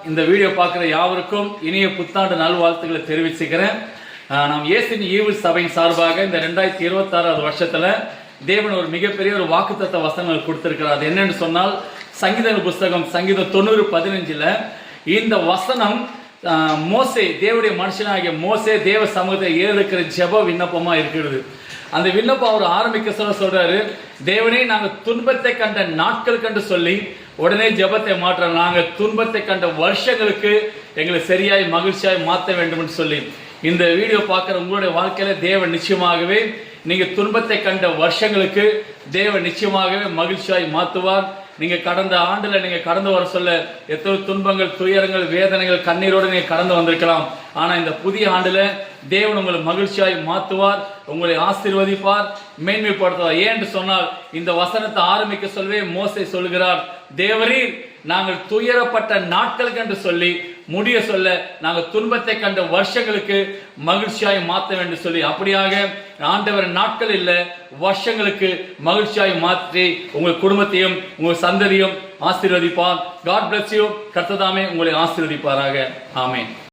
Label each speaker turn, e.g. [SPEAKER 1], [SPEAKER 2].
[SPEAKER 1] இந்த வீடியோ பார்க்குற யாவருக்கும் இனிய புத்தாண்டு நல்வாழ்த்துக்களை தெரிவிச்சுக்கிறேன். நாம் இயேசுவின் ஈவு சபையின் சார்பாக இந்த 2026 வருஷத்துல தேவன் ஒரு மிகப்பெரிய ஒரு வாக்குத்தத்த வசனங்கள் கொடுத்திருக்கிறார். அது என்னன்னு சொன்னால் சங்கீதங்கள் புஸ்தகம் சங்கீதம் 90:15 இந்த வசனம் மோசே தேவனுடைய மனுஷனாகிய மோசே தேவ சமூகத்தை ஏறெடுக்கிற ஜெப விண்ணப்பமா இருக்கிறது. அந்த விண்ணப்பம் அவர் ஆரம்பிக்க சொல்றாரு, தேவனே நாங்கள் துன்பத்தை கண்ட நாட்கள் கண்டு சொல்லி உடனே ஜெபத்தை மாற்ற நாங்கள் துன்பத்தை கண்ட வருஷங்களுக்கு எங்களை சரியாய் மகிழ்ச்சியாய் மாற்ற வேண்டும் என்று சொல்லி இந்த வீடியோ பார்க்குற உங்களுடைய வாழ்க்கையில தேவன் நிச்சயமாகவே நீங்க துன்பத்தை கண்ட வருஷங்களுக்கு தேவன் நிச்சயமாகவே மகிழ்ச்சியாய் மாற்றுவார். நீங்க கடந்த ஆண்டுல நீங்க கடந்து வர சொல்ல எத்தனை துன்பங்கள், துயரங்கள், வேதனைகள், கண்ணீரோடு நீங்க கடந்து வந்திருக்கலாம். ஆனா இந்த புதிய ஆண்டுல தேவன் உங்களை மகிழ்ச்சியாய் மாற்றுவார், உங்களை ஆசீர்வதிப்பார், மேன்மைப்படுத்துவார். ஏன்னு சொன்னால் இந்த வசனத்தை ஆரம்பிக்க சொல்லவே மோசே சொல்கிறார், தேவரீர் நாங்கள் துயரப்பட்ட நாட்களுக்கு என்று சொல்லி முடிய சொல்ல நாங்கள் துன்பத்தை கண்ட வருஷங்களுக்கு மகிழ்ச்சியாய் மாற்ற வேண்டும் சொல்லி, அப்படியாக ஆண்டவர் நாட்கள் இல்ல வருஷங்களுக்கு மகிழ்ச்சியாய் மாற்றி உங்கள் குடும்பத்தையும் உங்கள் சந்ததியும் ஆசீர்வதிப்பார். God bless you. கர்த்தர் தாமே உங்களை ஆசீர்வதிப்பாராக. ஆமென்.